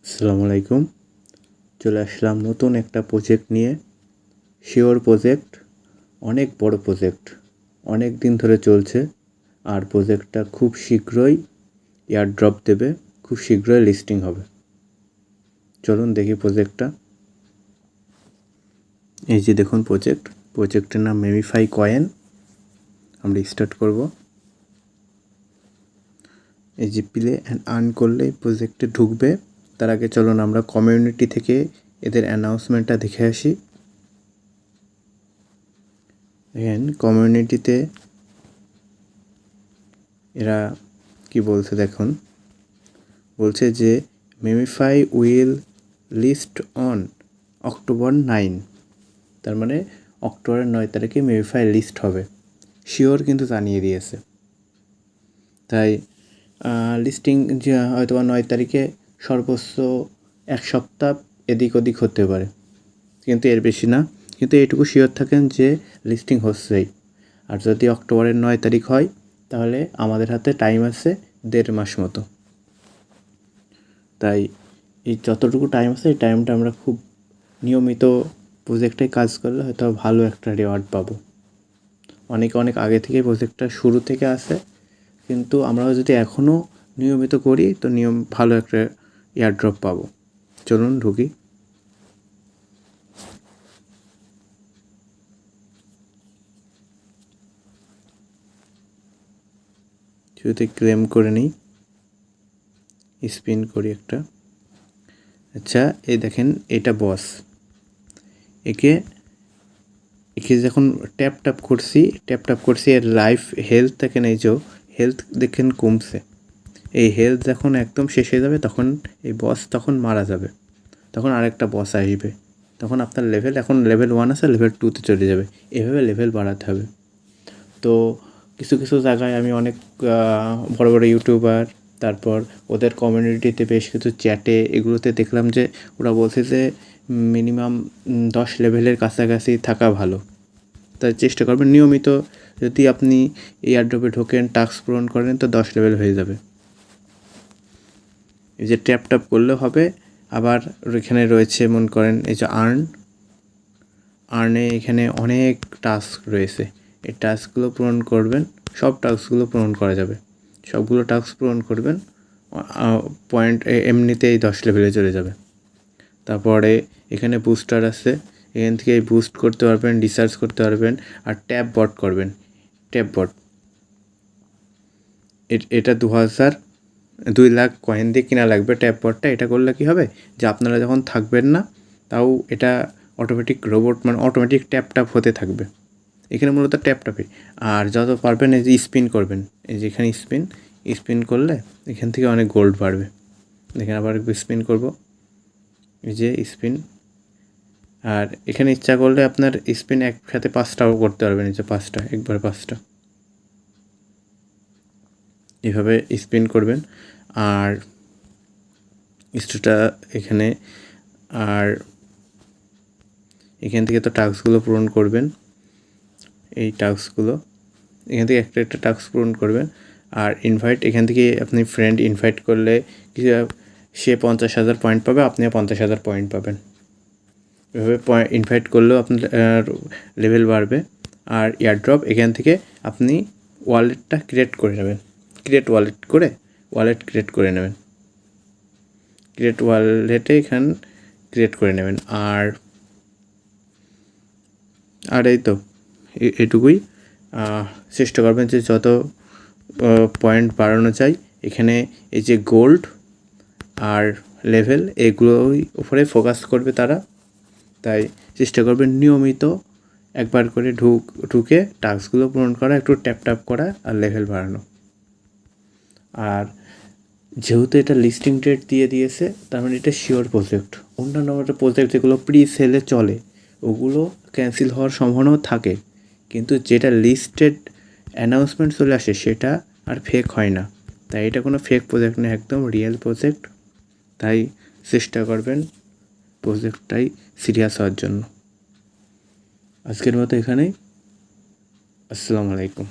আসসালামু আলাইকুম। চলে আসলাম নতুন একটা প্রজেক্ট নিয়ে। শিওর প্রজেক্ট, অনেক বড় প্রজেক্ট, অনেক দিন ধরে চলছে। আর প্রজেক্টটা খুব শীঘ্রই এয়ারড্রপ দেবে, খুব শীঘ্রই লিস্টিং হবে। চলুন দেখি প্রজেক্টটা। এই যে দেখুন প্রজেক্টের নাম মেমিফাই কয়েন। আমরা স্টার্ট করব। এই যে প্লে অ্যান্ড আর্ন করলেই প্রজেক্টে ঢুকবে। তার আগে চলুন আমরা কমিউনিটি থেকে এদের অ্যানাউন্সমেন্টটা দেখে আসি। দেখেন কমিউনিটিতে এরা কি বলছে দেখুন। বলছে যে মেমিফাই উইল লিস্ট অন অক্টোবর 9। তার মানে অক্টোবরের 9 তারিখে মেমিফাই লিস্ট হবে। শিওর কিন্তু জানিয়ে দিয়েছে। তাই লিস্টিং যে হয়তো বা 9 তারিখে সর্বোচ্চ 1 সপ্তাহ এদিক ওদিক হতে পারে, কিন্তু এর বেশি না। কিন্তু এইটুকু শিওর থাকেন যে লিস্টিং হচ্ছেই। আর যদি অক্টোবরের 9 তারিখ হয় তাহলে আমাদের হাতে টাইম আছে 1.5 মাস মতো। তাই এই যতটুকু টাইম আছে এই টাইমটা আমরা খুব নিয়মিত প্রজেক্টে কাজ করলে হয়তো ভালো একটা রেওয়ার্ড পাবো। অনেক আগে থেকেই প্রজেক্টটা শুরু থেকে আসে, কিন্তু আমরা যদি এখনও নিয়মিত করি তো ভালো একটা এয়ারড্রপ পাবো। চলুন ঢুকি। শুরুতে ক্লেম করে নিই, স্পিন করি একটা। আচ্ছা এই দেখেন এটা বস। একে যখন ট্যাপ করছি এর লাইফ হেলথ দেখেন, এই যে হেলথ দেখেন কমছে। এই হেলথ যখন একদম শেষ হয়ে যাবে তখন এই বস তখন মারা যাবে। তখন আরেকটা বস আসবে। তখন আপনার লেভেল, এখন লেভেল 1 আছে, লেভেল 2তে চলে যাবে। এভাবে লেভেল বাড়াতে হবে। তো কিছু জায়গায় আমি অনেক বড় ইউটিউবার, তারপর ওদের কমিউনিটিতে বেশ কিছু চ্যাটে এগুলোতে দেখলাম যে ওরা বলছে যে মিনিমাম 10 লেভেলের কাছাকাছি থাকা ভালো। তাই চেষ্টা করবেন নিয়মিত। যদি আপনি এয়ারড্রপে ঢোকেন, টাস্ক পূরণ করেন তো 10 লেভেল হয়ে যাবে। এই যে ট্যাপ করলেও হবে। আবার এখানে রয়েছে মনে করেন এই যে আর্নে এখানে অনেক টাস্ক রয়েছে। এই টাস্কগুলো পূরণ করবেন, সব টাস্কগুলো পূরণ করা যাবে। সবগুলো টাস্ক পূরণ করবেন, পয়েন্ট এমনিতেই 10 লেভেলে চলে যাবে। তারপরে এখানে বুস্টার আছে, এখান থেকে বুস্ট করতে পারবেন, রিসার্চ করতে পারবেন। আর ট্যাপ বট করবেন। এটা 2 লাখ কয়েন দিয়ে কেনা লাগবে ট্যাপ বটটা। এটা করলে কী হবে যে আপনারা যখন থাকবেন না তাও এটা অটোমেটিক রোবট, মানে অটোমেটিক ট্যাপ হতে থাকবে। এখানে মূলত ট্যাপে আর যত পারবেন এই যে স্পিন করবেন। এই যে এখানে স্পিন করলে এখান থেকে অনেক গোল্ড বাড়বে। দেখেন আবার স্পিন করব, এই যে স্পিন। আর এখানে ইচ্ছা করলে আপনার স্পিন একসাথে 5টাও করতে পারবেন। এই যে 5টা, একবার 5টা এভাবে স্পিন করবেন। আর স্টোরটা এখানে, আর এখান থেকে তো টাস্কগুলো পূরণ করবেন। এই টাস্কগুলো এখান থেকে একটা টাস্ক পূরণ করবেন। আর ইনভাইট, এখান থেকে আপনি ফ্রেন্ড ইনভাইট করলে সে 50,000 পয়েন্ট পাবে, আপনিও 50,000 পয়েন্ট পাবেন। এভাবে ইনভাইট করলেও আপনার লেভেল বাড়বে। আর এয়ারড্রপ এখান থেকে আপনি ওয়ালেটটা ক্রিয়েট করে নেবেন। ওয়ালেট ক্রিয়েট করে নেবেন। ওয়ালেটে ক্রিয়েট করে নেবেন। আর এই তো এটুকুই। চেষ্টা করবেন যে যত পয়েন্ট বাড়ানো যায়। এখানে এই যে গোল্ড আর লেভেল এগুলোই উপরে ফোকাস করবে তারা। তাই চেষ্টা করবেন নিয়মিত একবার করে ঢুকে টাস্কগুলো পূরণ করা, একটু ট্যাপ করা আর লেভেল বাড়ানো। আর যেহেতু এটা লিস্টিং ডেট দিয়ে দিয়েছে তার মানে এটা শিওর প্রজেক্ট। অন্যান্য প্রজেক্ট যেগুলো প্রি সেলে চলে ওগুলো ক্যান্সেল হওয়ার সম্ভাবনাও থাকে, কিন্তু যেটা লিস্টেড অ্যানাউন্সমেন্ট চলে আসে সেটা আর ফেক হয় না। তাই এটা কোনো ফেক প্রজেক্ট না, একদম রিয়েল প্রজেক্ট। তাই চেষ্টা করবেন প্রজেক্টটাই সিরিয়াস হওয়ার জন্য। আজকের মতো এখানেই। আসসালামু আলাইকুম।